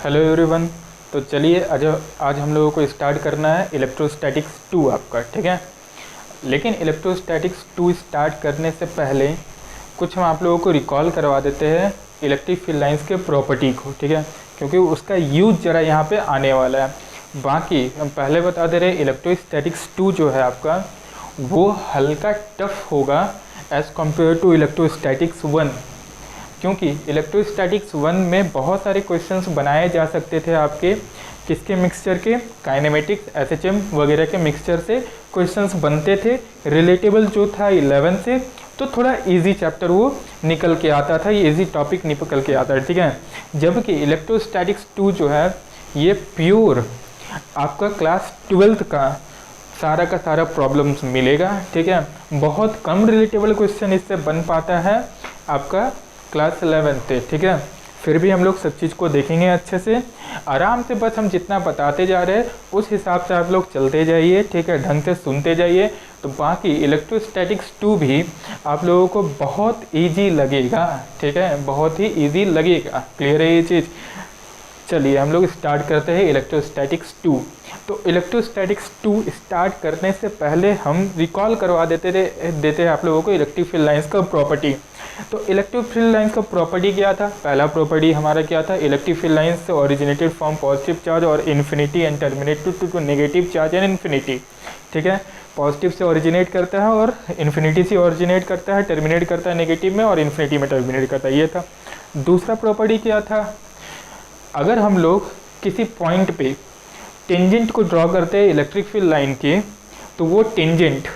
Hello everyone. तो चलिए आज हम लोगों को स्टार्ट करना है इलेक्ट्रोस्टैटिक्स 2 आपका, ठीक है। लेकिन इलेक्ट्रोस्टैटिक्स 2 स्टार्ट करने से पहले कुछ हम आप लोगों को रिकॉल करवा देते हैं इलेक्ट्रिक फील्ड लाइंस के प्रॉपर्टी को, ठीक है, क्योंकि उसका यूज ज़रा यहाँ पे आने वाला है। बाकी हम पहले बता दे रहे इलेक्ट्रोस्टैटिक्स 2 जो है आपका वो हल्का टफ होगा एज़ कम्पेयर टू इलेक्ट्रोस्टैटिक्स 1, क्योंकि इलेक्ट्रोस्टैटिक्स 1 में बहुत सारे क्वेश्चंस बनाए जा सकते थे आपके किसके मिक्सचर के, काइनेमेटिक्स, एसएचएम वगैरह के मिक्सचर से क्वेश्चंस बनते थे। रिलेटेबल जो था 11 से, तो थोड़ा इजी चैप्टर वो निकल के आता था, ये इजी टॉपिक निकल के आता है, ठीक है। जबकि इलेक्ट्रोस्टैटिक्स 2 जो है ये प्योर आपका क्लास 12th का सारा प्रॉब्लम्स मिलेगा, ठीक है। बहुत कम रिलेटेबल क्वेश्चन इससे बन पाता है आपका क्लास 11 से, ठीक है। फिर भी हम लोग सब चीज़ को देखेंगे अच्छे से, आराम से। बस हम जितना बताते जा रहे हैं उस हिसाब से आप लोग चलते जाइए, ठीक है, ढंग से सुनते जाइए। तो बाकी इलेक्ट्रोस्टैटिक्स 2 भी आप लोगों को बहुत इजी लगेगा, ठीक है, बहुत ही इजी लगेगा। क्लियर है ये चीज़? चलिए हम लोग स्टार्ट करते हैं इलेक्ट्रोस्टैटिक्स 2। तो इलेक्ट्रोस्टैटिक्स 2 स्टार्ट करने से पहले हम रिकॉल करवा देते हैं आप लोगों को इलेक्ट्रिक फील्ड लाइंस का प्रॉपर्टी। तो इलेक्ट्रिक फील्ड लाइंस का प्रॉपर्टी क्या था? पहला प्रॉपर्टी हमारा क्या था? Electric field lines originated from positive charge और infinity and terminated to negative charge and infinity, ठीक है। पॉजिटिव से ओरिजिनेट करता है और इन्फिनिटी से ओरिजिनेट करता है, टर्मिनेट करता है नेगेटिव में और इन्फिनिटी में टर्मिनेट करता है, ये था। दूसरा प्रॉपर्टी क्या था? अगर हम लोग किसी पॉइंट पे टेंजेंट को ड्रॉ करते हैं इलेक्ट्रिक फील्ड लाइन के, तो वो टेंजेंट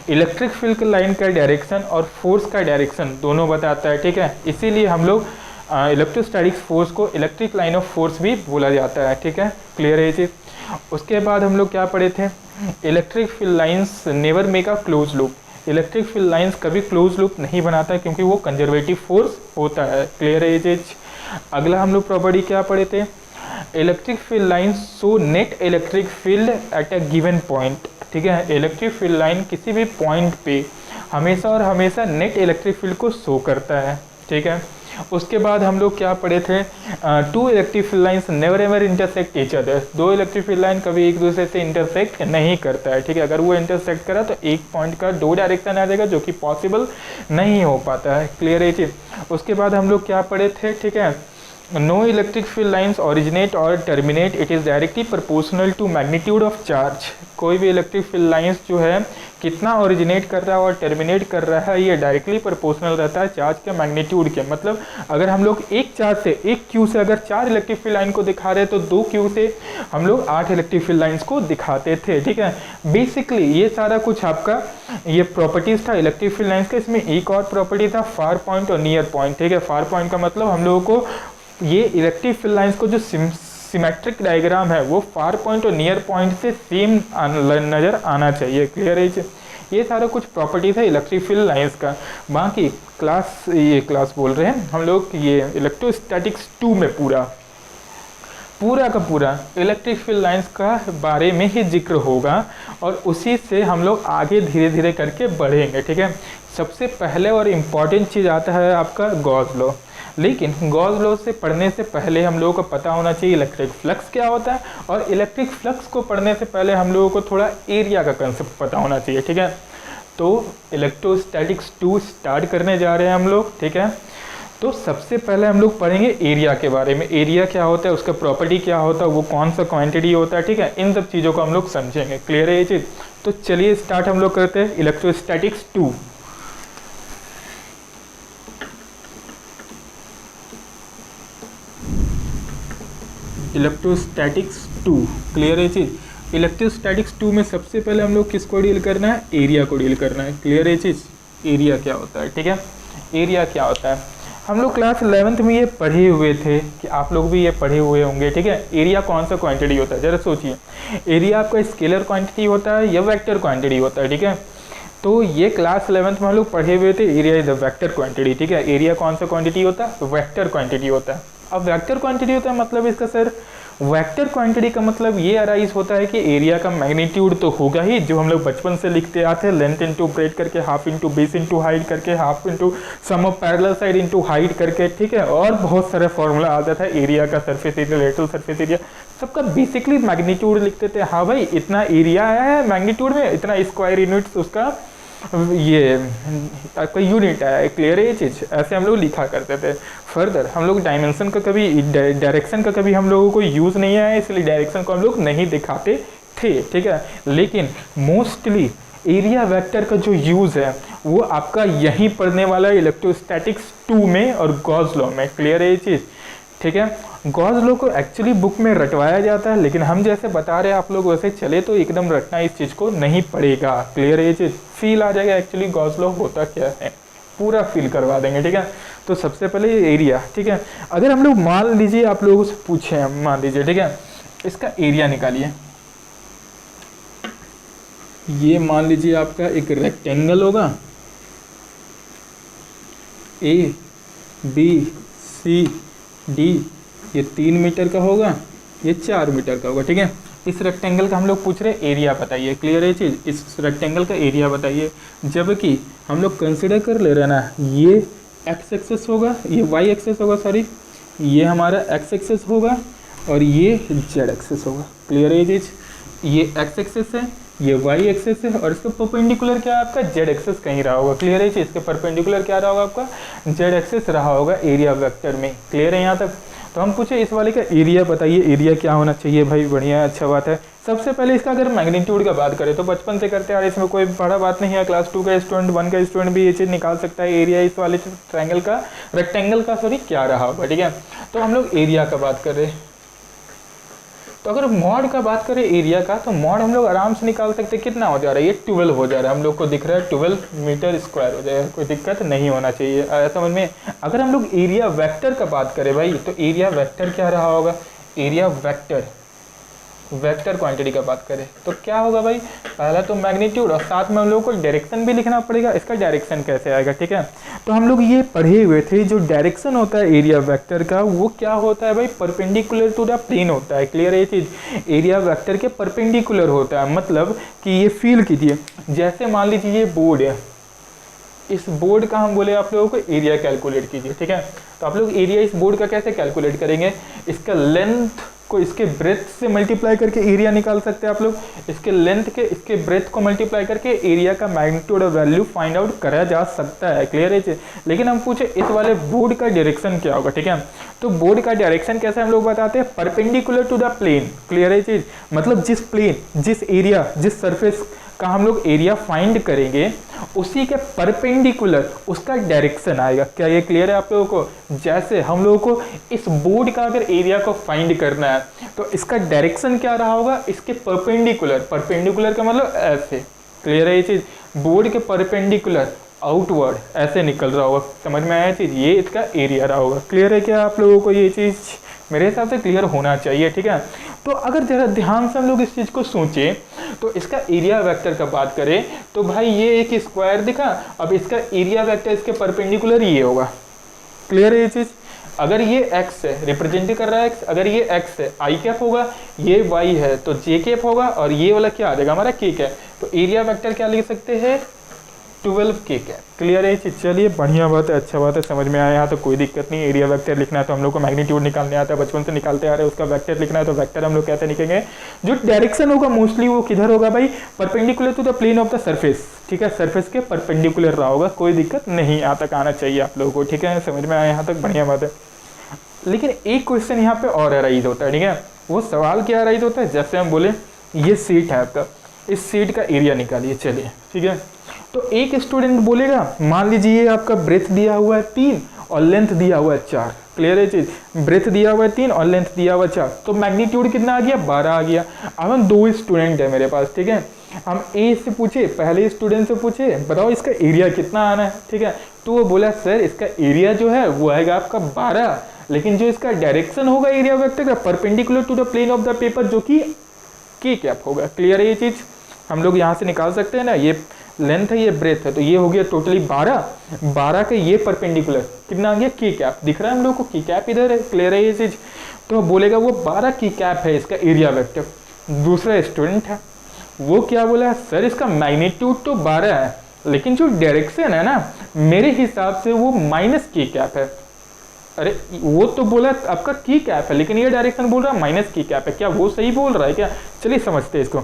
इलेक्ट्रिक फील्ड लाइन का डायरेक्शन और फोर्स का डायरेक्शन दोनों बताता है, ठीक है। इसीलिए हम लोग इलेक्ट्रोस्टैटिक्स फोर्स को इलेक्ट्रिक लाइन ऑफ फोर्स भी बोला जाता है, ठीक है। क्लियर है ये चीज़? उसके बाद हम लोग क्या पढ़े थे? Electric field lines never make a close loop. Electric field lines कभी क्लोज लूप नहीं बनाता क्योंकि वो कंजर्वेटिव फोर्स होता है। क्लियर है ये चीज़? अगला हम लोग प्रॉपर्टी क्या पढ़े थे? Electric field line so net electric field at a given point, ठीक है। इलेक्ट्रिक फील्ड लाइन किसी भी पॉइंट पे हमेशा और हमेशा नेट इलेक्ट्रिक फील्ड को शो करता है, ठीक है। उसके बाद हम लोग क्या पढ़े थे? Two electric field lines never ever intersect each other. दो इलेक्ट्रिक फील्ड लाइन कभी एक दूसरे से इंटरसेक्ट नहीं करता है, ठीक है। अगर वो इंटरसेक्ट करा तो एक पॉइंट का दो डायरेक्शन आ जाएगा, जो कि पॉसिबल नहीं हो पाता है। क्लियर है चीज़? उसके बाद हम लोग क्या पढ़े थे, ठीक है? No electric field lines originate और terminate, it is directly proportional to magnitude of charge. कोई भी इलेक्ट्रिक फील्ड लाइंस जो है कितना ओरिजिनेट कर रहा है और टर्मिनेट कर रहा है, ये डायरेक्टली प्रोपोर्शनल रहता है चार्ज के मैग्नीट्यूड के। मतलब अगर हम लोग एक चार्ज से, एक क्यू से अगर 4 इलेक्ट्रिक फील्ड लाइन को दिखा रहे हैं, तो 2 क्यू से हम लोग 8 इलेक्ट्रिक फील्ड लाइंस को दिखाते थे, ठीक है। बेसिकली ये सारा कुछ आपका ये प्रॉपर्टीज़ था इलेक्ट्रिक फील्ड लाइंस का। इसमें एक और प्रॉपर्टी था फार पॉइंट और नियर पॉइंट, ठीक है। फार पॉइंट का मतलब हम लोगों को ये इलेक्ट्रिक फील्ड लाइंस को जो सिमेट्रिक डायग्राम है वो फार पॉइंट और नियर पॉइंट से सेम नज़र आना चाहिए। क्लियर है? ये सारा कुछ प्रॉपर्टीज है इलेक्ट्रिक फील्ड लाइंस का। बाकी क्लास बोल रहे हैं हम लोग, ये इलेक्ट्रोस्टैटिक्स 2 में पूरा का पूरा इलेक्ट्रिक फील्ड लाइंस का बारे में ही जिक्र होगा और उसी से हम लोग आगे धीरे धीरे करके बढ़ेंगे, ठीक है। सबसे पहले और इम्पॉर्टेंट चीज़ आता है आपका गॉस लॉ। लेकिन गॉस लॉ से पढ़ने से पहले हम लोगों को पता होना चाहिए इलेक्ट्रिक फ्लक्स क्या होता है, और इलेक्ट्रिक फ्लक्स को पढ़ने से पहले हम लोगों को थोड़ा एरिया का कंसेप्ट पता होना चाहिए, ठीक है। तो इलेक्ट्रोस्टैटिक्स 2 स्टार्ट करने जा रहे हैं हम लोग, ठीक है। तो सबसे पहले हम लोग पढ़ेंगे एरिया के बारे में। एरिया क्या होता है, उसका प्रॉपर्टी क्या होता है, वो कौन सा क्वांटिटी होता है, ठीक है। इन सब चीज़ों को हम लोग समझेंगे। क्लियर है ये चीज़? तो चलिए स्टार्ट हम लोग करते हैं इलेक्ट्रोस्टैटिक्स 2। इलेक्ट्रोस्टैटिक्स 2, क्लियर है चीज़? इलेक्ट्रोस्टैटिक्स 2 में सबसे पहले हम लोग किसको डील करना है? एरिया को डील करना है। क्लियर है चीज़? एरिया क्या होता है, ठीक है। एरिया क्या होता है, हम लोग क्लास 11th में ये पढ़े हुए थे, कि आप लोग भी ये पढ़े हुए होंगे, ठीक है। एरिया कौन सा क्वांटिटी होता है, ज़रा सोचिए। एरिया आपका स्केलर क्वांटिटी होता है या वेक्टर क्वांटिटी होता है, ठीक है। तो ये क्लास 11th में हम लोग पढ़े हुए थे, area is a vector quantity, ठीक है। एरिया कौन सा क्वांटिटी होता है? वेक्टर क्वांटिटी होता है। अब वेक्टर क्वांटिटी होता है मतलब इसका सर वेक्टर क्वांटिटी का मतलब ये अराइज होता है कि एरिया का मैग्नीट्यूड तो होगा ही, जो हम लोग बचपन से लिखते आते हैं, लेंथ इंटू ब्रेथ करके, half into base into height करके, half into sum of parallel side into height करके, ठीक है। और बहुत सारे फॉर्मूला आता था एरिया का, surface area, lateral surface area, सबका बेसिकली मैग्नीट्यूड लिखते थे। हाँ भाई इतना एरिया आया है मैग्नीट्यूड में, इतना स्क्वायर यूनिट्स उसका ये आपका यूनिट आया है, क्लियर है ये चीज़, ऐसे हम लोग लिखा करते थे। फर्दर हम लोग डायमेंशन का कभी, डायरेक्शन का कभी हम लोगों को यूज़ नहीं आया, इसलिए डायरेक्शन को हम लोग नहीं दिखाते थे, ठीक है। लेकिन मोस्टली एरिया वेक्टर का जो यूज़ है वो आपका यहीं पढ़ने वाला है, इलेक्ट्रोस्टैटिक्स 2 में और गॉस लॉ में, क्लियर है ये चीज़, ठीक है। गॉस लॉ को एक्चुअली बुक में रटवाया जाता है, लेकिन हम जैसे बता रहे हैं आप लोग वैसे चले तो एकदम रटना इस चीज़ को नहीं पड़ेगा, क्लियर है ये चीज़, फील आ जाएगा एक्चुअली गॉस लॉ होता क्या है, पूरा फील करवा देंगे, ठीक है। तो सबसे पहले एरिया, ठीक है। अगर हम लोग मान लीजिए आप लोगों से पूछे, मान लीजिए, ठीक है, इसका एरिया निकालिए, ये मान लीजिए आपका एक रेक्टेंगल होगा, ए बी सी डी, ये 3 मीटर का होगा, ये 4 मीटर का होगा, ठीक है। इस रेक्टेंगल का हम लोग पूछ रहे हैं एरिया बताइए, क्लियर है चीज़, इस रेक्टेंगल का एरिया बताइए। जबकि हम लोग कंसिडर कर ले रहे हैं ना, ये एक्स एक्सेस होगा, ये वाई एक्सेस होगा, सॉरी ये हमारा एक्स एक्सेस होगा और ये जेड एक्सेस होगा, क्लियर है चीज़, ये एक्स एक्सेस है, ये वाई एक्सेस है और इसका परपेंडिकुलर क्या है आपका, जेड एक्सेस कहीं रहा होगा, क्लियर है चीज़, इसके परपेंडिकुलर क्या रहा होगा आपका, जेड एक्सेस रहा होगा एरिया वेक्टर में, क्लियर है यहाँ तक। तो हम पूछे इस वाले का एरिया बताइए, एरिया क्या होना चाहिए भाई, बढ़िया अच्छा बात है। सबसे पहले इसका अगर मैग्नीट्यूड का बात करें तो बचपन से करते आ रहे, इसमें कोई बड़ा बात नहीं है, क्लास 2 का स्टूडेंट, 1 का स्टूडेंट भी ये चीज़ निकाल सकता है, एरिया इस वाले ट्रायंगल का, रेक्टेंगल का सॉरी क्या रहा होगा, ठीक है। तो हम लोग एरिया का बात कर रहे हैं, तो अगर मॉड का बात करें एरिया का, तो मॉड हम लोग आराम से निकाल सकते हैं, कितना हो जा रहा है, ये 12 हो जा रहा है, हम लोग को दिख रहा है 12 मीटर स्क्वायर हो जाएगा, कोई दिक्कत नहीं होना चाहिए, आया समझ में। अगर हम लोग एरिया वेक्टर का बात करें भाई, तो एरिया वेक्टर क्या रहा होगा, एरिया वेक्टर, वेक्टर क्वांटिटी का बात करें तो क्या होगा भाई, पहला तो मैग्नीट्यूड और साथ में हम लोगों को डायरेक्शन भी लिखना पड़ेगा, इसका डायरेक्शन कैसे आएगा, ठीक है। तो हम लोग ये पढ़े हुए थे, जो डायरेक्शन होता है एरिया वेक्टर का वो क्या होता है भाई, परपेंडिकुलर टू द प्लेन होता है, क्लियर है ये चीज़, एरिया वेक्टर के परपेंडिकुलर होता है, मतलब कि ये फील कीजिए, जैसे मान लीजिए ये बोर्ड है, इस बोर्ड का हम बोले आप लोगों को एरिया कैलकुलेट कीजिए, ठीक है। तो आप लोग एरिया इस बोर्ड का कैसे कैलकुलेट करेंगे, इसका लेंथ को इसके ब्रेथ से मल्टीप्लाई करके एरिया निकाल सकते हैं आप लोग, इसके लेंथ के इसके ब्रेथ को मल्टीप्लाई करके एरिया का मैग्नीट्यूड और वैल्यू फाइंड आउट करा जा सकता है, क्लियर है। लेकिन हम पूछे इस वाले बोर्ड का डायरेक्शन क्या होगा, ठीक है। तो बोर्ड का डायरेक्शन कैसे हम लोग बताते हैं, perpendicular to the plane, clear है चीज़, मतलब जिस प्लेन, जिस एरिया, जिस सरफेस का हम लोग एरिया फाइंड करेंगे उसी के परपेंडिकुलर उसका डायरेक्शन आएगा, क्या ये क्लियर है आप लोगों को। जैसे हम लोगों को इस बोर्ड का अगर एरिया को फाइंड करना है तो इसका डायरेक्शन क्या रहा होगा, इसके परपेंडिकुलर, परपेंडिकुलर का मतलब ऐसे, क्लियर है ये चीज़, बोर्ड के परपेंडिकुलर आउटवर्ड ऐसे निकल रहा होगा, समझ में आया चीज़, ये इसका एरिया रहा होगा, क्लियर है क्या आप लोगों को, ये चीज़ मेरे हिसाब से क्लियर होना चाहिए, ठीक है। तो अगर जरा ध्यान से हम लोग इस चीज़ को सोचें तो इसका एरिया वेक्टर का बात करें तो भाई ये एक स्क्वायर दिखा, अब इसका एरिया वेक्टर इसके परपेंडिकुलर ये होगा, क्लियर है ये चीज़। अगर ये x है, रिप्रेजेंट कर रहा है x, अगर ये x है आई कैप होगा, ये y है तो जे कैप होगा और ये वाला क्या आ जाएगा हमारा k कैप, तो एरिया वेक्टर क्या लिख सकते हैं 12 k कैप, क्लियर है चीज़। चलिए बढ़िया बात है, अच्छा बात है, समझ में आया, यहाँ तो कोई दिक्कत नहीं। एरिया वेक्टर लिखना है तो हम लोग को मैग्नीट्यूड निकालने आता है, बचपन से निकालते आ रहे हैं, उसका वेक्टर लिखना है तो वेक्टर हम लोग कैसे लिखेंगे, जो डायरेक्शन होगा मोस्टली वो किधर होगा भाई, perpendicular to the plane of the surface, ठीक है, सरफेस के परपेंडिकुलर रहा होगा, कोई दिक्कत नहीं, यहाँ तक आना चाहिए आप लोगों को, ठीक है, समझ में आया यहाँ तक, बढ़िया बात है। लेकिन एक क्वेश्चन यहाँ पे और अराइज होता है, ठीक है, वो सवाल क्या अराइज होता है, जैसे हम बोले ये सीट है आपका, इस सीट का एरिया निकालिए, चलिए ठीक है। तो एक स्टूडेंट बोलेगा, मान लीजिए आपका ब्रेथ दिया हुआ है 3 और लेंथ दिया हुआ है 4, क्लियर है चीज़, ब्रेथ दिया हुआ है 3 और लेंथ दिया हुआ है 4, तो मैग्नीट्यूड कितना आ गया 12 आ गया। अब हम 2 स्टूडेंट है मेरे पास, ठीक है, हम ए से पूछे, पहले स्टूडेंट से पूछे बताओ इसका एरिया कितना आना है, ठीक है, तो वो बोला सर इसका एरिया जो है वो आएगा आपका 12, लेकिन जो इसका डायरेक्शन होगा एरिया वेक्टर का perpendicular to the plane of the paper जो कि के कैप होगा, क्लियर है ये चीज़, हम लोग यहाँ से निकाल सकते हैं ना, ये लेंथ है, ये ब्रेथ है, तो ये हो गया टोटली 12। 12 का ये परपेंडिकुलर कितना आ गया की कैप, दिख रहा है हम लोग को की कैप इधर है, क्लियर है ये चीज। तो बोलेगा वो 12 की कैप है इसका एरिया वेक्टर। दूसरा स्टूडेंट है वो क्या बोला, सर इसका मैग्नीट्यूड तो 12 है लेकिन जो डायरेक्शन है ना मेरे हिसाब से वो माइनस की कैप है। अरे वो तो बोला आपका की कैप है लेकिन ये डायरेक्शन बोल रहा है माइनस की कैप है, क्या वो सही बोल रहा है क्या? चलिए समझते हैं इसको।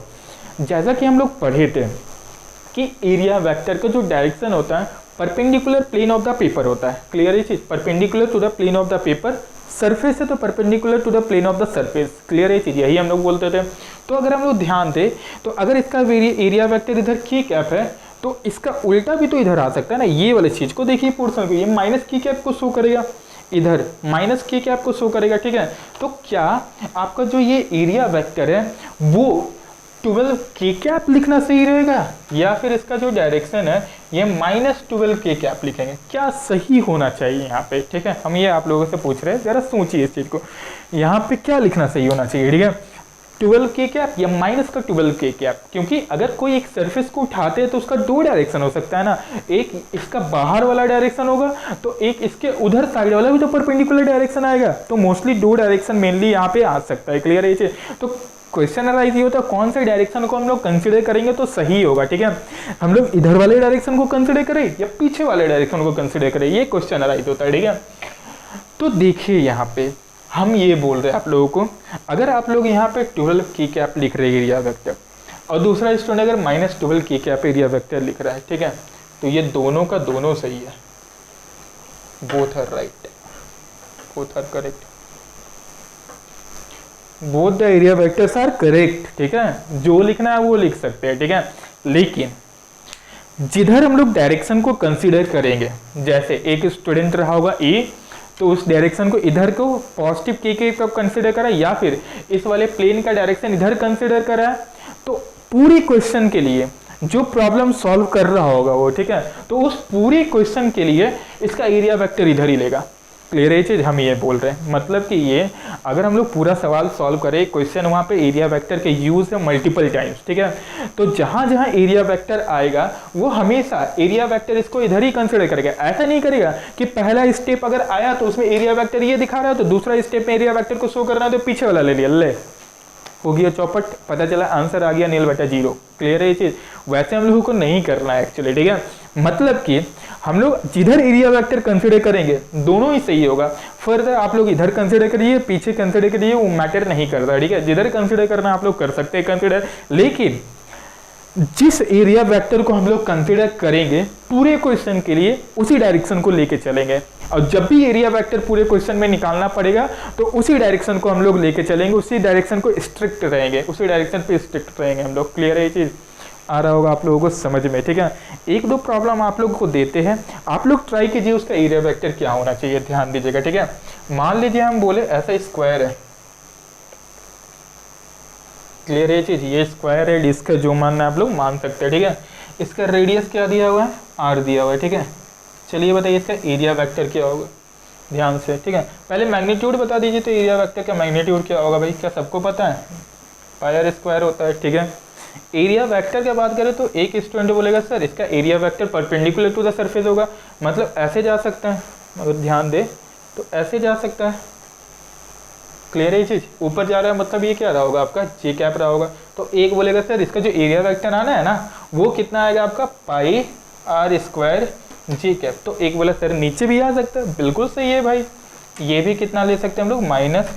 जैसा कि हम लोग पढ़े थे कि एरिया वेक्टर का जो डायरेक्शन होता है perpendicular plane of the paper होता है, क्लियर है चीज, perpendicular to the plane of the paper. Surface है तो perpendicular to the plane of the surface, clear है चीज, यही हम लोग बोलते थे। तो अगर हम लोग ध्यान दें तो अगर इसका एरिया वेक्टर इधर की कैप है तो इसका उल्टा भी तो इधर आ सकता है ना, ये वाले चीज को देखिए पोर्शन को, ये माइनस की कैप को शो करेगा, इधर माइनस की कैप को शो करेगा, ठीक है। तो क्या आपका जो ये एरिया वेक्टर है वो 12 के कैप लिखना सही रहेगा या फिर इसका जो डायरेक्शन है ये -12 के कैप लिखेंगे, क्या सही होना चाहिए यहाँ पे, ठीक है। हम ये आप लोगों से पूछ रहे हैं, जरा सोचिए इस चीज को, यहाँ पे क्या लिखना सही होना चाहिए, ठीक है, 12 के कैप या माइनस का 12 के कैप। क्योंकि अगर कोई एक सरफेस को उठाते हैं तो उसका दो डायरेक्शन हो सकता है ना, एक इसका बाहर वाला डायरेक्शन होगा तो एक इसके उधर साइड वाला भी तो परपेंडिकुलर डायरेक्शन आएगा, तो मोस्टली दो डायरेक्शन मेनली यहाँ पे आ सकता है, क्लियर है ये। तो क्वेश्चन अराइज ये होता है कौन से डायरेक्शन को हम लोग कंसिडर करेंगे तो सही होगा, ठीक है। हम लोग इधर वाले डायरेक्शन को कंसिडर करें या पीछे वाले डायरेक्शन को कंसिडर करें, ये क्वेश्चन अराइज होता है, ठीक है। तो देखिए यहाँ पे हम ये बोल रहे हैं आप लोगों को, अगर आप लोग यहाँ पे 12 की कैप लिख रहे हैं एरिया वेक्टर और दूसरा स्टूडेंट अगर -12 की कैप एरिया वेक्टर लिख रहा है, ठीक है, तो ये दोनों का दोनों सही है, both are right, both are correct, both the area vectors are correct, ठीक है। जो लिखना है वो लिख सकते हैं, ठीक है। लेकिन जिधर हम लोग डायरेक्शन को कंसीडर करेंगे, जैसे एक स्टूडेंट रहा होगा ए, तो उस डायरेक्शन को इधर को पॉजिटिव के कब कंसीडर करा या फिर इस वाले प्लेन का डायरेक्शन इधर कंसीडर करा, तो पूरी क्वेश्चन के लिए जो प्रॉब्लम सॉल्व कर रहा होगा वो, ठीक है, तो उस पूरी क्वेश्चन के लिए इसका एरिया वेक्टर इधर ही लेगा, क्लियर है चीज। हम ये बोल रहे हैं मतलब कि ये अगर हम लोग पूरा सवाल सॉल्व करें क्वेश्चन वहाँ पे एरिया वेक्टर के यूज है मल्टीपल टाइम्स, ठीक है, तो जहाँ जहाँ एरिया वेक्टर आएगा वो हमेशा एरिया वेक्टर इसको इधर ही कंसिडर करेगा। ऐसा नहीं करेगा कि पहला स्टेप अगर आया तो उसमें एरिया वेक्टर ये दिखा रहा है तो दूसरा स्टेप में एरिया वेक्टर को शो करना है तो पीछे वाला ले लिया, ले हो गया चौपट, पता चला आंसर आ गया 0/0, क्लियर है ये चीज। वैसे हम लोगों को नहीं करना है एक्चुअली, ठीक है। मतलब कि हम लोग जिधर एरिया वेक्टर कंसिडर करेंगे दोनों ही सही होगा। फर्दर आप लोग इधर कंसिडर करिए पीछे कंसिडर करिए, वो मैटर नहीं करता, ठीक है। जिधर कंसिडर करना आप लोग कर सकते हैं कंसिडर, लेकिन जिस एरिया वेक्टर को हम लोग कंसिडर करेंगे पूरे क्वेश्चन के लिए उसी डायरेक्शन को लेके चलेंगे, और जब भी एरिया वेक्टर पूरे क्वेश्चन में निकालना पड़ेगा तो उसी डायरेक्शन को हम लोग लेके चलेंगे, उसी डायरेक्शन को स्ट्रिक्ट रहेंगे, उसी डायरेक्शन पे स्ट्रिक्ट रहेंगे हम लोग, क्लियर है ये चीज, आ रहा होगा आप लोगों को समझ में, ठीक है। एक दो प्रॉब्लम आप लोगों को देते हैं, आप लोग ट्राई कीजिए उसका एरिया वेक्टर क्या होना चाहिए, ध्यान दीजिएगा, ठीक है। मान लीजिए हम बोले ऐसा स्क्वायर है, क्लियर है चीज, ये स्क्वायर है, इसका जो मानना है आप लोग मान सकते हैं, ठीक है। इसका रेडियस क्या दिया हुआ है, r दिया हुआ है, ठीक है। चलिए बताइए इसका एरिया वेक्टर क्या होगा, ध्यान से, ठीक है। पहले मैग्नीट्यूड बता दीजिए, तो एरिया वेक्टर का मैग्नीट्यूड क्या होगा भाई, क्या सबको पता है, πr² होता है, ठीक है। एरिया वेक्टर की बात करें तो एक स्टूडेंट बोलेगा सर इसका area vector perpendicular to the surface होगा, मतलब ऐसे जा सकता है, अगर ध्यान दे तो ऐसे जा सकता है, क्लियर है ये चीज, ऊपर जा रहा है मतलब ये क्या रहा होगा आपका जे कैप रहा होगा। तो एक बोलेगा सर इसका जो एरिया वेक्टर आना है ना वो कितना आएगा आपका πr² जे कैप, तो एक बोला सर नीचे भी आ सकता है, बिल्कुल सही है भाई, ये भी कितना ले सकते हैं हम लोग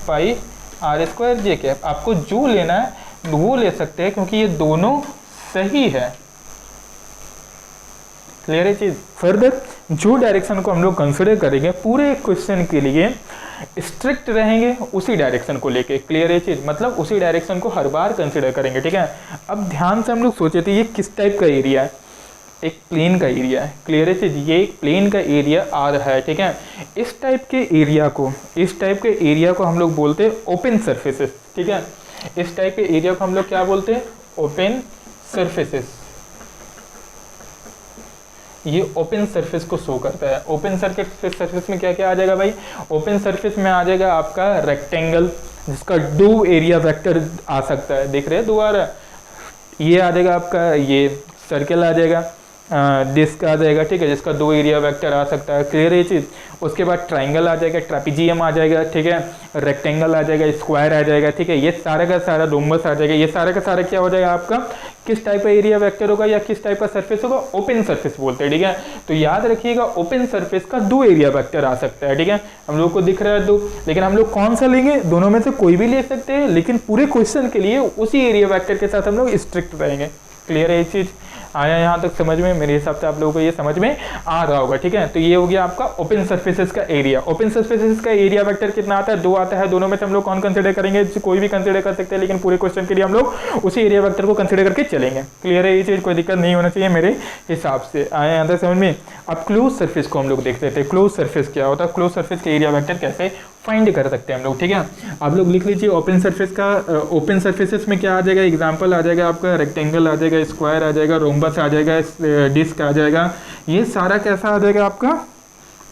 -πr² जे कैप। आपको जो लेना है वो ले सकते हैं क्योंकि ये दोनों सही है, क्लियर है चीज। फर्दर जो डायरेक्शन को हम लोग कंसिडर करेंगे पूरे क्वेश्चन के लिए स्ट्रिक्ट रहेंगे उसी डायरेक्शन को लेके, क्लियर है चीज, मतलब उसी डायरेक्शन को हर बार कंसिडर करेंगे, ठीक है। अब ध्यान से हम लोग सोचे थे ये किस टाइप का एरिया है, एक प्लेन का एरिया है, क्लियर है चीज, ये एक प्लेन का एरिया आ रहा है, ठीक है। इस टाइप के एरिया को हम लोग बोलते हैं ओपन सर्फेसेस, ठीक है। इस टाइप के एरिया को हम लोग क्या बोलते हैं, ओपन सर्फेसेस। ये ओपन सरफेस को शो करता है। ओपन सरफेस में क्या क्या आ जाएगा भाई, ओपन सरफेस में आ जाएगा आपका रेक्टेंगल जिसका 2 एरिया वेक्टर आ सकता है, देख रहे हैं दोबारा, ये आ जाएगा आपका ये सर्कल आ जाएगा, डिस्क आ जाएगा, ठीक है, जिसका 2 एरिया वेक्टर आ सकता है। क्लियर है ये चीज़। उसके बाद ट्राइंगल आ जाएगा, ट्रेपीजियम आ जाएगा, ठीक है, रेक्टेंगल आ जाएगा, स्क्वायर आ जाएगा, ठीक है, ये सारा का सारा रोम्बस आ जाएगा। ये सारा का सारा क्या हो जाएगा आपका, किस टाइप का एरिया वेक्टर होगा या किस टाइप का सरफेस होगा, ओपन सरफेस बोलते हैं, ठीक है। तो याद रखिएगा ओपन सरफेस का 2 एरिया वेक्टर आ सकता है, ठीक है, हम लोग को दिख रहा है 2, लेकिन हम लोग कौन सा लेंगे, दोनों में से कोई भी ले सकते हैं, लेकिन पूरे क्वेश्चन के लिए उसी एरिया वेक्टर के साथ हम लोग स्ट्रिक्ट रहेंगे। क्लियर है ये चीज़, आया यहाँ तक समझ में? मेरे हिसाब से आप लोगों को ये समझ में आ रहा होगा, ठीक है। तो ये हो गया आपका ओपन सरफेसेस का एरिया। ओपन सरफेसेस का एरिया वेक्टर कितना आता है, 2 आता है। दोनों में से हम लोग कौन कंसिडर करेंगे, कोई भी कंसिडर कर सकते हैं, लेकिन पूरे क्वेश्चन के लिए हम लोग उसी एरिया वेक्टर को कंसिडर करके चलेंगे। क्लियर है ये चीज़, कोई दिक्कत नहीं होना चाहिए मेरे हिसाब से। आया यहाँ तक समझ में? अब क्लोज सरफेस को हम लोग देख लेते हैं। क्लोज सरफेस क्या होता है, क्लोज सरफेस का एरिया वेक्टर कैसे फाइंड कर सकते हैं हम लोग, ठीक है। आप लोग लिख लीजिए ओपन सरफेस का, ओपन सरफेसेस में क्या आ जाएगा, एग्जांपल आ जाएगा आपका, रेक्टेंगल आ जाएगा, स्क्वायर आ जाएगा, रोम्बस आ जाएगा, डिस्क आ जाएगा, ये सारा कैसा आ जाएगा आपका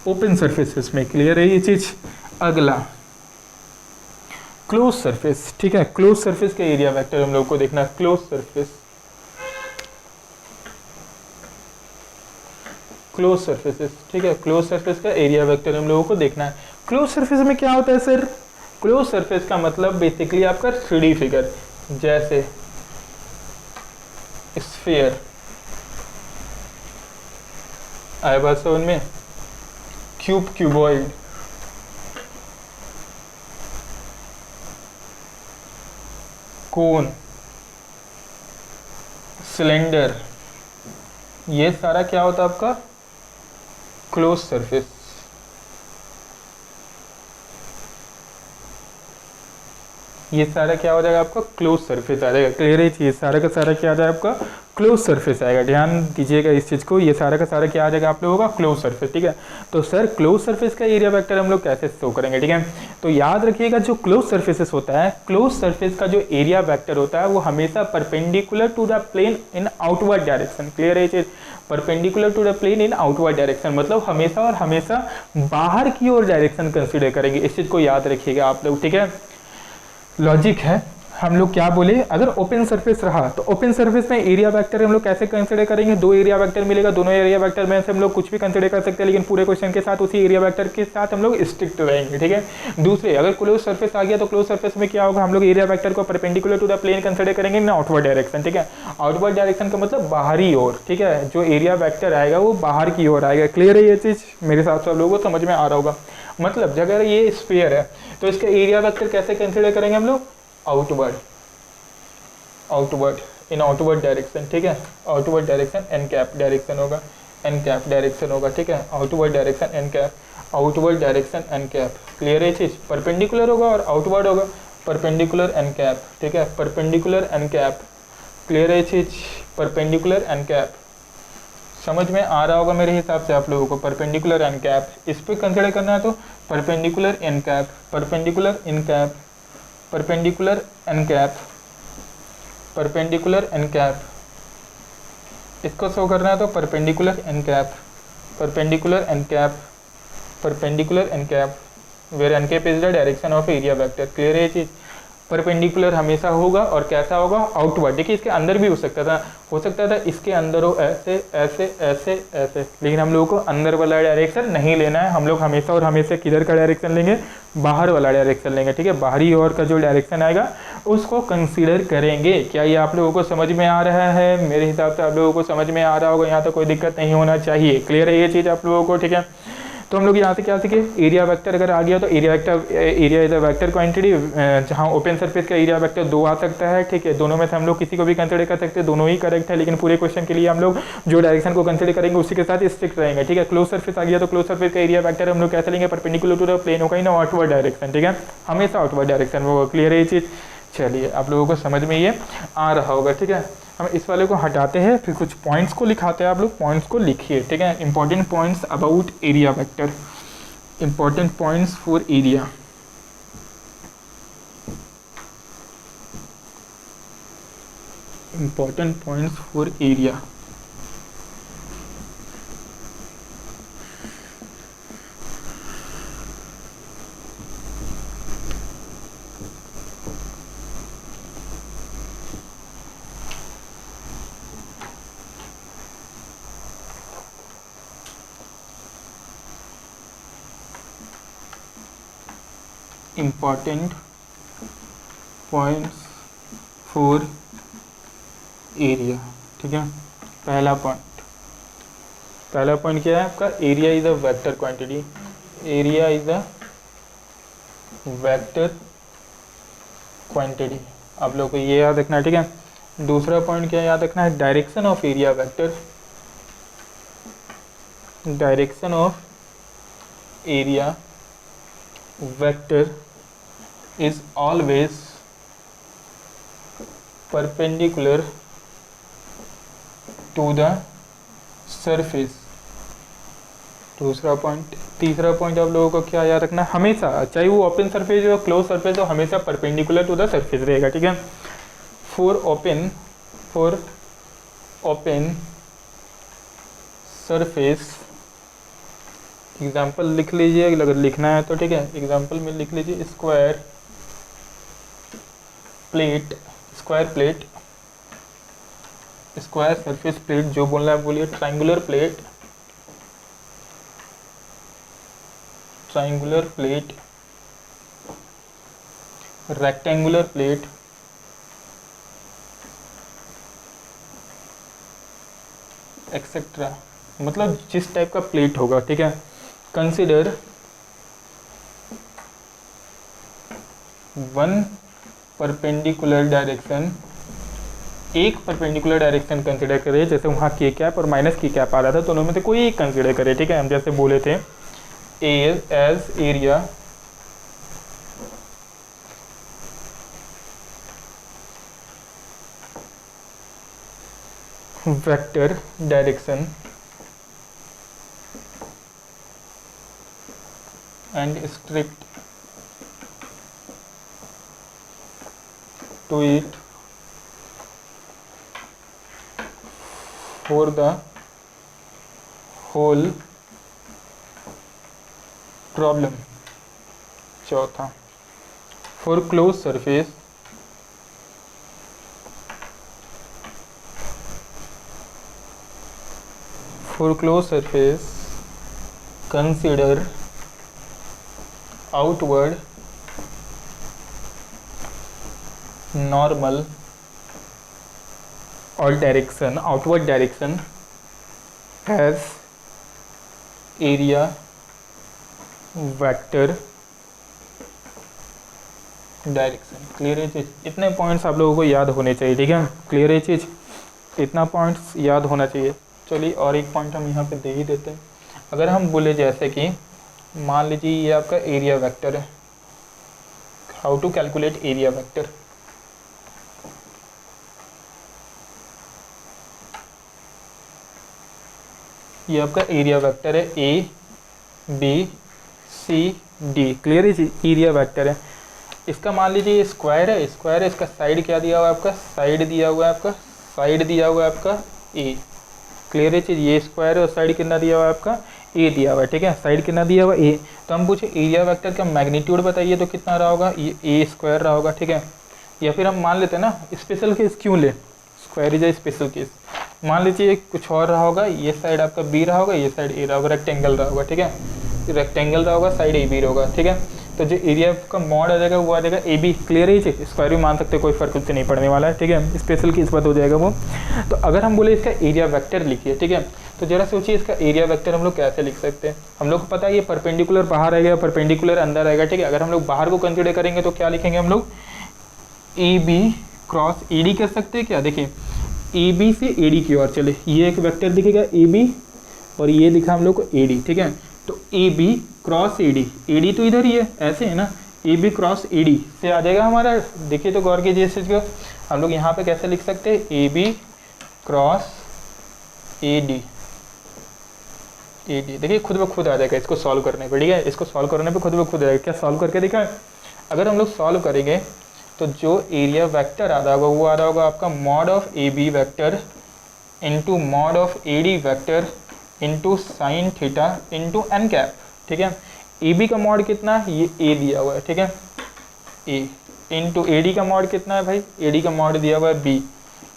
ओपन सरफेसेस में। क्लियर है ये चीज। अगला क्लोज सरफेस, ठीक है, क्लोज सरफेस का एरिया वेक्टर हम लोग को देखना है। क्लोज सरफेस, क्लोज सरफेसेस, ठीक है, क्लोज सरफेस का एरिया वेक्टर हम लोगों को देखना है। क्लोज सरफेस में क्या होता है सर, क्लोज सरफेस का मतलब बेसिकली आपका 3D फिगर, जैसे स्फीयर, आया बात समझ में, क्यूब, क्यूबॉइड, कोन, सिलेंडर, ये सारा क्या होता है आपका क्लोज सरफेस। ये सारा क्या हो जाएगा आपका क्लोज सरफेस आ जाएगा। क्लियर है चीज, सारा का सारा क्या आ जाएगा आपका क्लोज सरफेस आएगा। ध्यान दीजिएगा इस चीज को, ये सारा का सारा क्या आ जाएगा आप लोगों का क्लोज सरफेस, ठीक है। तो सर क्लोज सरफेस का एरिया वेक्टर हम लोग कैसे शो करेंगे, ठीक है। तो याद रखिएगा जो क्लोज सरफेसेस होता है, क्लोज सरफेस का जो एरिया वेक्टर होता है वो हमेशा perpendicular to the plane in outward direction. Clear है ये चीज, perpendicular to the plane in outward direction, मतलब हमेशा और हमेशा बाहर की ओर डायरेक्शन कंसिडर करेंगे। इस चीज को याद रखिएगा आप लोग, ठीक है। लॉजिक है, हम लोग क्या बोले, अगर ओपन सरफेस रहा तो ओपन सरफेस में एरिया वेक्टर हम लोग कैसे कंसिडर करेंगे, 2 एरिया वेक्टर मिलेगा, दोनों एरिया वेक्टर में से हम लोग कुछ भी कंसिडर कर सकते हैं, लेकिन पूरे क्वेश्चन के साथ उसी एरिया वेक्टर के साथ हम लोग स्ट्रिक्ट रहेंगे, ठीक है। दूसरे, अगर क्लोज सरफेस आ गया तो क्लोज सरफेस में क्या होगा, हम लोग एरिया वेक्टर को perpendicular to the plane consider करेंगे इन आउटवर्ड डायरेक्शन, ठीक है। आउटवर्ड डायरेक्शन का मतलब बाहरी ओर, ठीक है, जो एरिया वेक्टर आएगा वो बाहर की ओर आएगा। क्लियर है ये चीज, मेरे हिसाब से आप लोगों को समझ में आ रहा होगा। मतलब अगर ये स्फीयर है तो इसका एरिया वेक्टर कैसे कंसिडर करेंगे हम लोग, outward, outward, in outward direction, ठीक है। Outward direction n cap direction होगा, एन कैप डायरेक्शन होगा, ठीक है। Outward direction n cap, outward direction n cap. Clear है चीज, परपेंडिकुलर होगा और आउटवर्ड होगा, परपेंडिकुलर एन कैप, ठीक है, परपेंडिकुलर एन कैप। क्लियर है चीज, परपेंडिकुलर एन कैप समझ में आ रहा होगा मेरे हिसाब से आप लोगों को। परपेंडिकुलर एन कैप इस पर कंसिडर करना है तो perpendicular n cap, perpendicular n cap, perpendicular n cap, perpendicular n cap. इसको शो करना है तो perpendicular n cap, perpendicular n cap, perpendicular n cap, where n cap is the direction of area vector. Clear है ये चीज, perpendicular हमेशा होगा और कैसा होगा, आउटवर्ड। देखिए इसके अंदर भी हो सकता था इसके अंदर हो ऐसे ऐसे ऐसे ऐसे, लेकिन हम लोगों को अंदर वाला डायरेक्शन नहीं लेना है। हम लोग हमेशा और हमेशा किधर का डायरेक्शन लेंगे, बाहर वाला डायरेक्शन लेंगे, ठीक है। बाहरी ओर का जो डायरेक्शन आएगा उसको कंसीडर करेंगे। क्या ये आप लोगों को समझ में आ रहा है? मेरे हिसाब से आप लोगों को समझ में आ रहा होगा, यहाँ तो कोई दिक्कत नहीं होना चाहिए। क्लियर है ये चीज़ आप लोगों को, ठीक है। तो हम लोग यहाँ से क्या सीखे, एरिया वेक्टर अगर आ गया तो area is a vector quantity, जहाँ ओपन सरफेस का एरिया वेक्टर 2 आ सकता है, ठीक है। दोनों में से हम लोग किसी को भी कंसिडर कर सकते हैं, दोनों ही करेक्ट है, लेकिन पूरे क्वेश्चन के लिए हम लोग जो डायरेक्शन को कंसिडर करेंगे उसी के साथ स्ट्रिक्ट रहेंगे, ठीक है। क्लोज सरफेस आ गया तो क्लोज सरफेस का एरिया वेक्टर हम लोग कैसे लेंगे, परपेंडिकुलर टू द प्लेन होगा इन आउटवर्ड डायरेक्शन, ठीक है, हमेशा आउटवर्ड डायरेक्शन में होगा। क्लियर है ये चीज़, चलिए आप लोगों को समझ में ये आ रहा होगा, ठीक है। हम इस वाले को हटाते हैं, फिर कुछ पॉइंट्स को लिखाते हैं। आप लोग पॉइंट्स को लिखिए, ठीक है, important points about area vector, important points for area। important points for area। Important points for area. ठीक है, पहला पॉइंट क्या है आपका, area is a vector quantity, area is a vector quantity, आप लोग को ये याद रखना है। ठीक है, दूसरा पॉइंट क्या याद रखना है, direction of area vector, direction of area vector is always perpendicular to the surface. दूसरा पॉइंट। तीसरा पॉइंट आप लोगों को क्या याद रखना है, हमेशा चाहे वो ओपन सरफेस हो क्लोज सरफेस हो, हमेशा परपेंडिकुलर टू द सरफेस रहेगा। ठीक है, फॉर ओपन सरफेस एग्जाम्पल लिख लीजिए अगर लिखना है तो। ठीक है, एग्जाम्पल में लिख लीजिए स्क्वायर सरफेस प्लेट, जो बोलना है बोलिए, triangular plate, rectangular plate, etcetera, मतलब जिस टाइप का प्लेट होगा। ठीक है, कंसिडर वन परपेंडिकुलर डायरेक्शन, एक परपेंडिकुलर डायरेक्शन कंसिडर करें, जैसे वहाँ के कैप और माइनस की कैप आ रहा था, तो उनमें से कोई एक कंसिडर करें। ठीक है, हम जैसे बोले थे as area vector direction and strict to it for the whole problem। चौथा, for closed surface consider outward normal or outward direction as area vector direction. Clear है चीज़, इतने पॉइंट्स आप लोगों को याद होने चाहिए। ठीक है, क्लियर है चीज़, इतना पॉइंट्स याद होना चाहिए। चलिए और एक पॉइंट हम यहाँ पे दे ही देते हैं। अगर हम बोले जैसे कि मान लीजिए ये आपका एरिया वेक्टर है, how to calculate area vector. ये आपका एरिया वेक्टर है ABCD। क्लियर है जी, एरिया वेक्टर है। इसका मान लीजिए ये स्क्वायर है, इसका साइड क्या दिया हुआ है आपका, साइड दिया हुआ है आपका A। क्लियर है चीज़, ये स्क्वायर है और साइड कितना दिया हुआ है आपका A दिया हुआ है। ठीक है, साइड कितना दिया हुआ है A। तो हम पूछे एरिया वेक्टर का मैग्नीट्यूड बताइए, तो कितना रहा होगा, ये A स्क्वायर रहा होगा। ठीक है, या फिर हम मान लेते हैं ना, स्पेशल केस क्यों ले, square is a special case. मान लीजिए कुछ और रहा होगा, ये साइड आपका B रहा होगा, ये साइड A रहा होगा, रेक्टेंगल रहा होगा। ठीक है, रेक्टेंगल रहा होगा, साइड AB होगा। ठीक है, तो जो एरिया का मॉड आ जाएगा वो आ जाएगा AB। क्लियर है, स्क्वायर भी मान सकते, कोई फर्क उससे नहीं पड़ने वाला है। ठीक है, स्पेशल की इस बात हो जाएगा वो। तो अगर हम बोले इसका एरिया वेक्टर लिखिए, ठीक है, तो जरा सोचिए इसका एरिया वेक्टर हम लोग कैसे लिख सकते हैं। हम लोग को पता है ये परपेंडिकुलर बाहर आएगा, परपेंडिकुलर अंदर आएगा। ठीक है, अगर हम लोग बाहर को कंसिडर करेंगे तो क्या लिखेंगे हम लोग, AB क्रॉस AD कर सकते हैं क्या। देखिए AB से AD की ओर चले, ये एक वेक्टर दिखेगा AB और ये लिखा हम लोग को AD। ठीक है, तो AB क्रॉस AD तो इधर ही है, ऐसे है ना, AB क्रॉस AD से आ जाएगा हमारा। देखिए तो गौर कीजिए इस चीज़ को, हम लोग यहाँ पे कैसे लिख सकते हैं, AB क्रॉस AD। देखिए खुद ब खुद आ जाएगा इसको सॉल्व करने पे। ठीक है, इसको सॉल्व करने पे खुद ब खुद आ जाएगा। क्या सॉल्व करके दिखा है, अगर हम लोग सॉल्व करेंगे तो जो एरिया वेक्टर आ रहा होगा वो आ रहा होगा आपका mod of AB vector into mod of AD vector into sine theta into n cap. ठीक है, AB का मॉड कितना है, ये A दिया हुआ है। ठीक है, A इंटू AD का मॉड कितना है भाई, AD का मॉड दिया हुआ है B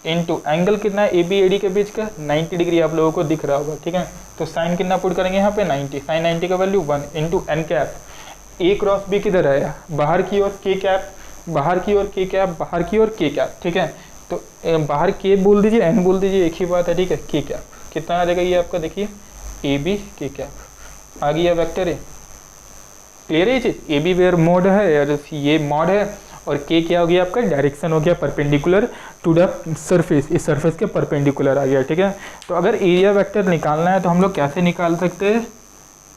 इंटू एंगल कितना है AB AD के बीच का 90 डिग्री आप लोगों को दिख रहा होगा। ठीक है, तो साइन कितना पुट करेंगे यहाँ पे 90, साइन 90 का value 1 into n cap a cross b किधर आया, बाहर की ओर के कैप, बाहर की ओर के कैप, बाहर की ओर के कैप, ठीक है। तो बाहर के बोल दीजिए, एन बोल दीजिए, एक ही बात है, ठीक है। के कैप कितना आ जाएगा ये आपका, देखिए ए बी के कैप आ गया वेक्टर है। क्लियर है ये चीज़, ए बी वेयर मोड है और ये मॉड है, और के क्या हो गया आपका, डायरेक्शन हो गया परपेंडिकुलर टू द सरफेस, इस सरफेस के परपेंडिकुलर आ गया, ठीक है। तो अगर एरिया वेक्टर निकालना है तो हम लोग कैसे निकाल सकते हैं,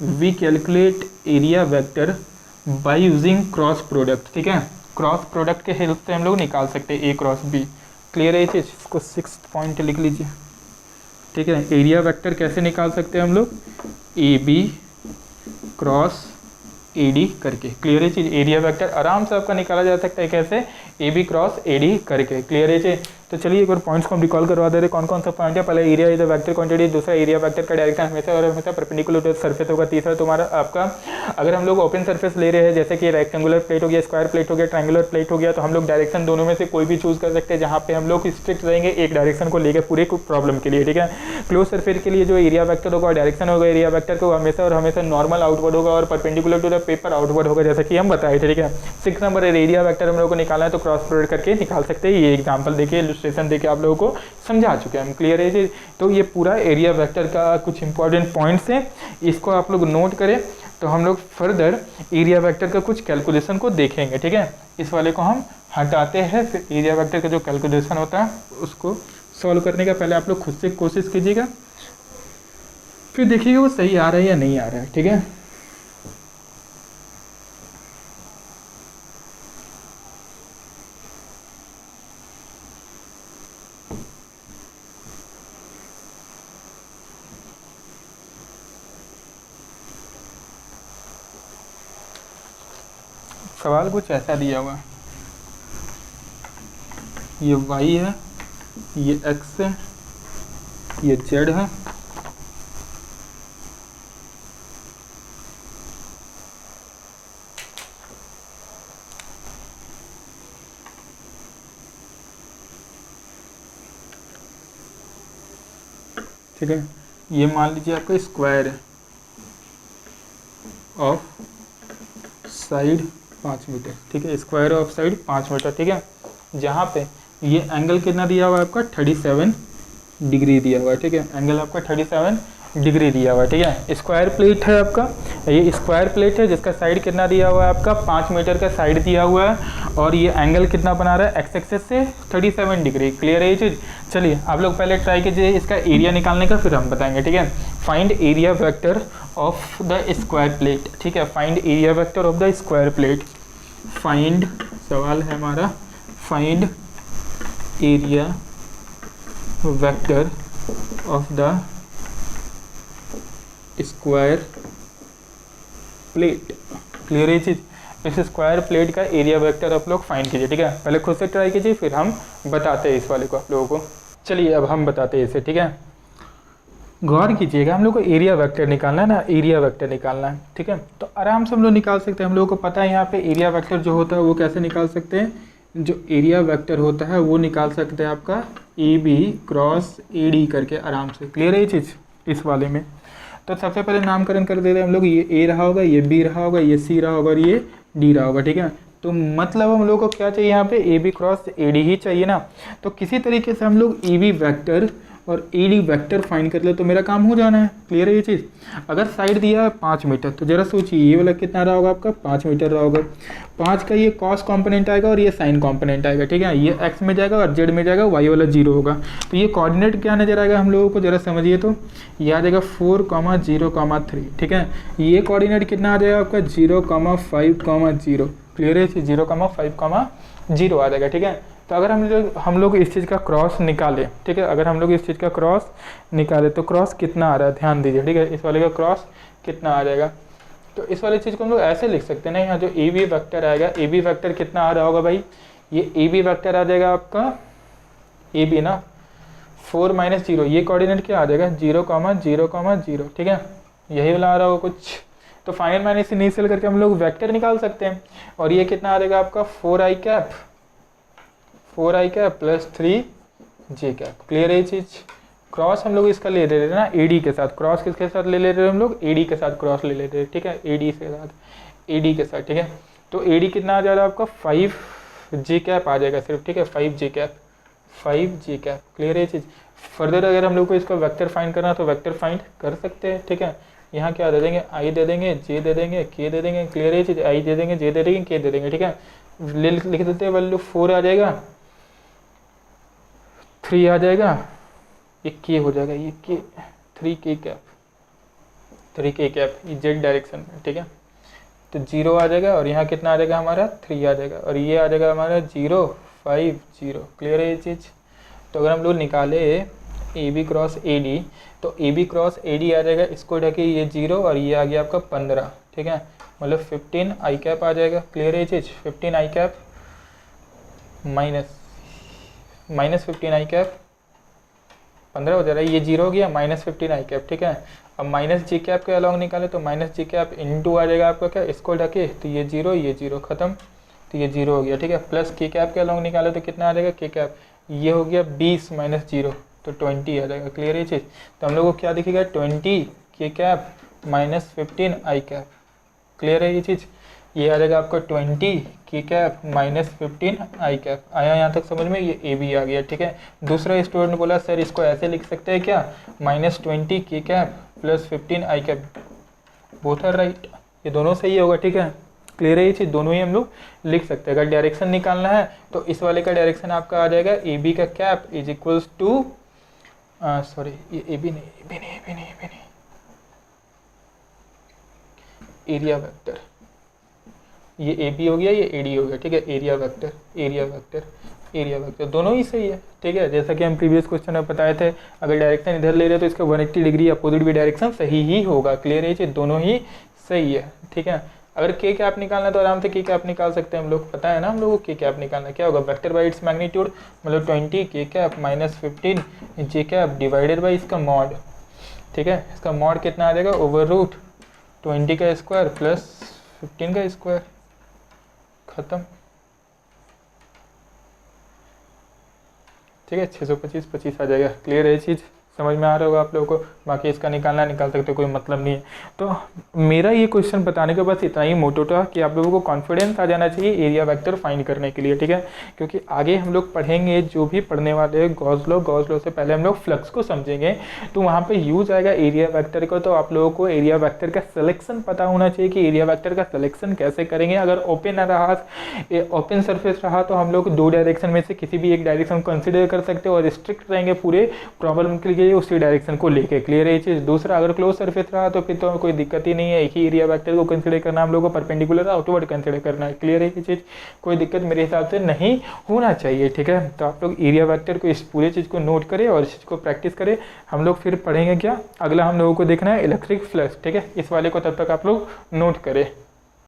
we calculate area vector by using cross product, ठीक है। क्रॉस प्रोडक्ट के हेल्प से हम लोग निकाल सकते हैं ए क्रॉस बी। क्लियर है ये चीज़, इसको 6 पॉइंट लिख लीजिए, ठीक है। एरिया वेक्टर कैसे निकाल सकते हैं हम लोग, a B cross A d करके। क्लियर है चीज़, एरिया वेक्टर आराम से आपका निकाला जा सकता है कैसे, a B cross A d करके। क्लियर है चीज़। तो चलिए एक बार पॉइंट्स को हम रिकॉल करवा दे रहे, कौन कौन सा पॉइंट है। पहले area is the vector quantity, दूसरा एरिया वेक्टर का डायरेक्शन हमेशा और हमेशा परपेंडिकुलर टू सरफेस होगा, तीसरा तुम्हारा आपका अगर हम लोग ओपन सरफेस ले रहे हैं जैसे कि रेक्टेंगुलर प्लेट हो गया, स्क्वायर प्लेट हो गया, ट्रायंगुलर प्लेट हो गया, तो हम लोग डायरेक्शन दोनों में से कोई भी चूज कर सकते हैं, जहाँ पे हम लोग स्ट्रिक्ट रहेंगे एक डायरेक्शन को लेकर पूरे प्रॉब्लम के लिए, ठीक है। क्लोज सरफेस के लिए जो एरिया वेक्टर होगा डायरेक्शन होगा एरिया वेक्टर को हमेशा और हमेशा नॉर्मल आउटवर्ड होगा और perpendicular to the paper outward होगा, जैसा कि हम बताए थे, ठीक है। 6 नंबर एरिया वेक्टर हम लोग को निकालना है तो क्रॉस प्रोडक्ट करके निकाल सकते हैं। ये एग्जांपल देखिए, इलस्ट्रेशन देखिए, आप लोगों को समझा चुके हैं हम। क्लियर है जी। तो ये पूरा एरिया वेक्टर का कुछ इंपॉर्टेंट पॉइंट्स हैं, इसको आप लोग नोट करें, तो हम लोग फर्दर एरिया वेक्टर का कुछ कैलकुलेशन को देखेंगे, ठीक है। इस वाले को हम हटाते हैं, फिर एरिया वेक्टर का जो कैलकुलेशन होता है उसको सॉल्व करने का पहले आप लोग खुद से कोशिश कीजिएगा, फिर देखिएगा वो सही आ रहा है या नहीं आ रहा है, ठीक है। सवाल कुछ ऐसा दिया हुआ है, ये y है, ये x है, ये z है, ठीक है। ये मान लीजिए आपका स्क्वायर है ऑफ साइड 5 मीटर, ठीक है। स्क्वायर ऑफ साइड 5 मीटर, ठीक है। जहाँ पे ये एंगल कितना दिया हुआ है आपका 37 डिग्री दिया हुआ है, ठीक है। एंगल आपका 37 डिग्री दिया हुआ है, ठीक है। स्क्वायर प्लेट है आपका, ये स्क्वायर प्लेट है जिसका साइड कितना दिया हुआ है आपका 5 मीटर का साइड दिया हुआ है, और ये एंगल कितना बना रहा है एक्स एक्सेस से 37 डिग्री। क्लियर है ये चीज़। चलिए आप लोग पहले ट्राई कीजिए इसका एरिया निकालने का, फिर हम बताएंगे, ठीक है। Find area vector of the square plate, ठीक है। Find area vector of the square plate. Find, सवाल है हमारा, find area vector of the square plate. Clear है चीज़। इस स्क्वायर प्लेट का एरिया वेक्टर आप लोग फाइंड कीजिए, ठीक है। पहले खुद से ट्राई कीजिए, फिर हम बताते हैं इस वाले को आप लोगों को। चलिए अब हम बताते हैं इसे, ठीक है। गौर कीजिएगा, हम लोग को एरिया वेक्टर निकालना है ना, एरिया वेक्टर निकालना है, ठीक है। तो आराम से हम लोग निकाल सकते हैं, हम लोगों को पता है यहाँ पे एरिया वेक्टर जो होता है वो कैसे निकाल सकते हैं, जो एरिया वेक्टर होता है वो निकाल सकते हैं आपका a B cross A d करके आराम से। क्लियर है ये चीज़ इस वाले में। तो सबसे पहले नामकरण कर देते हैं हम लोग, ये ए रहा होगा, ये बी रहा होगा, ये सी रहा होगा और ये डी रहा होगा, ठीक है। तो मतलब हम लोग को क्या चाहिए यहाँ पे, A B cross A D ही चाहिए ना। तो किसी तरीके से हम लोग ए बी वैक्टर और ए डी वैक्टर फाइंड कर ले तो मेरा काम हो जाना है। क्लियर है ये चीज़। अगर साइड दिया है 5 मीटर, तो जरा सोचिए ये वाला कितना रहा होगा आपका 5 मीटर रहा होगा। 5 का ये कॉस कंपोनेंट आएगा और ये साइन कंपोनेंट आएगा, ठीक है। ये एक्स में जाएगा और जेड में जाएगा, वाई वाला 0 होगा। तो ये कोऑर्डिनेट क्या नजर आएगा हम लोगों को, जरा समझिए तो। ये आ जाएगा 4,0,3, ठीक है। ये कोऑर्डिनेट कितना आ जाएगा आपका 0,5,0। क्लियर है, 0,5,0 आ जाएगा, ठीक है। तो अगर हम लोग इस चीज़ का क्रॉस निकालें, ठीक है, अगर हम लोग इस चीज़ का क्रॉस निकालें तो क्रॉस कितना आ रहा है ध्यान दीजिए, ठीक है। इस वाले का क्रॉस कितना आ जाएगा, तो इस वाली चीज़ को हम लोग ऐसे लिख सकते हैं ना, यहाँ जो ए बी वैक्टर आएगा, ए बी वैक्टर कितना आ रहा होगा भाई, ये ए बी वैक्टर आ जाएगा आपका ए बी ना 4 - 0, ये कोऑर्डिनेट क्या आ जाएगा 0,0,0, ठीक है। यही वाला आ रहा होगा कुछ। तो फाइनल माइनस इनिशियल करके हम लोग वेक्टर निकाल सकते हैं, और ये कितना आ जाएगा आपका 4i cap plus 3j cap. Clear है ये चीज़। क्रॉस हम लोग इसका ले रहे हैं ना एडी के साथ, क्रॉस किसके साथ ले रहे हैं हम लोग, एडी के साथ क्रॉस ले रहे हैं, ठीक है। एडी के साथ AD के साथ, ठीक है। तो AD कितना आ जाएगा आपका 5J कैप आ जाएगा सिर्फ, ठीक है, 5J cap, 5J cap. Clear है ये चीज़। फर्दर अगर हम लोग को इसका वेक्टर फाइंड करना तो वेक्टर फाइंड कर सकते हैं, ठीक है। यहाँ क्या दे देंगे, I दे देंगे, J दे देंगे, K दे देंगे। क्लियर है ये चीज़। I दे देंगे, J दे देंगे, K दे देंगे, ठीक है। लिख देते हैं वैल्यू 4 आ जाएगा, 3 आ जाएगा, ये K हो जाएगा, ये K 3K cap, 3K cap, ये Z डायरेक्शन में, ठीक है। तो 0 आ जाएगा और यहाँ कितना आ जाएगा हमारा 3 आ जाएगा और ये आ जाएगा हमारा 0 5 0। क्लियर है ये चीज़। तो अगर हम लोग निकाले AB क्रॉस AD तो AB क्रॉस AD आ जाएगा, इसको ढके ये 0 और ये आ गया आपका 15, ठीक है, मतलब 15 I कैप आ जाएगा। क्लियर है ये चीज़। 15 I cap minus 15 I cap 15 हो जा रहा है, ये 0 हो गया, माइनस 15 I कैप, ठीक है। अब माइनस J कैप के अलॉन्ग निकाले तो माइनस J कैप इनटू आ जाएगा आपका क्या, इसको ढके तो ये 0 खत्म, तो ये 0 हो गया, ठीक है। प्लस K कैप के अलॉन्ग निकाले तो कितना आ जाएगा K कैप, ये हो गया 20 माइनस 0 तो 20 आ जाएगा। क्लियर है चीज़। तो हम लोग को क्या दिखेगा 20 K cap minus 15 I cap. Clear है ये चीज़। ये आ जाएगा आपका 20 K cap minus 15 I cap. आया यहाँ तक समझ में, ये AB आ गया, ठीक है। दूसरा स्टूडेंट ने बोला सर इसको ऐसे लिख सकते हैं क्या, minus 20 K cap plus 15 I cap, both are right, ये दोनों सही होगा, ठीक है। क्लियर है ये चीज़, दोनों ही हम लोग लिख सकते हैं। अगर डायरेक्शन निकालना है तो इस वाले का डायरेक्शन आपका आ जाएगा AB का cap is equals to, sorry ये AB नहीं, एरिया वेक्टर, ये AB हो गया, ये AD हो गया, ठीक है। एरिया वेक्टर दोनों ही सही है, ठीक है। जैसा कि हम प्रीवियस क्वेश्चन में बताए थे, अगर डायरेक्शन इधर ले रहे तो इसका 180 डिग्री अपोजिट भी डायरेक्शन सही ही होगा। क्लियर है, दोनों ही सही है, ठीक है। अगर K कैप निकालना है तो आराम से K कैप निकाल सकते हैं हम लोग, पता है ना हम लोगों को K कैप निकालना क्या होगा, वेक्टर बाई इट्स मैग्नीट्यूड, मतलब 20 K cap minus 15 J cap divided by इसका मॉड, ठीक है। इसका मॉड कितना आ जाएगा, ओवर रूट 20 का स्क्वायर प्लस 15 का स्क्वायर, खत्म, ठीक है। 625 25 आ जाएगा। क्लियर है ये चीज़, समझ में आ रहा होगा आप लोगों को। बाकी इसका निकालना निकाल सकते हो, कोई मतलब नहीं है। तो मेरा ये क्वेश्चन बताने का बस इतना ही मोटो था कि आप लोगों को कॉन्फिडेंस आ जाना चाहिए एरिया वेक्टर फाइंड करने के लिए, ठीक है। क्योंकि आगे हम लोग पढ़ेंगे, जो भी पढ़ने वाले हैं गॉस लॉ से पहले हम लोग फ्लक्स को समझेंगे, तो वहाँ पर यूज आएगा एरिया वेक्टर का। तो आप लोगों को एरिया वेक्टर का सिलेक्शन पता होना चाहिए कि एरिया वेक्टर का सिलेक्शन कैसे करेंगे। अगर ओपन रहा, ओपन सरफेस रहा तो हम लोग 2 डायरेक्शन में से किसी भी एक डायरेक्शन को कंसिडर कर सकते हो और रिस्ट्रिक्ट रहेंगे पूरे प्रॉब्लम के लिए उसी डायरेक्शन को लेके। क्लियर है ये चीज़। दूसरा, अगर क्लोज सरफेस रहा तो फिर तो कोई दिक्कत ही नहीं है, एक ही एरिया वेक्टर को कंसिडर करना हम लोग को, परपेंडिकुलर आउटवर्ड कंसिडर करना है। क्लियर है ये चीज़, कोई दिक्कत मेरे हिसाब से नहीं होना चाहिए, ठीक है। तो आप लोग एरिया वेक्टर को, इस पूरे चीज़ को नोट करें और इस चीज़ को प्रैक्टिस करें। हम लोग फिर पढ़ेंगे क्या, अगला हम लोगों को देखना है इलेक्ट्रिक फ्लक्स, ठीक है। इस वाले को तब तक आप लोग नोट करें।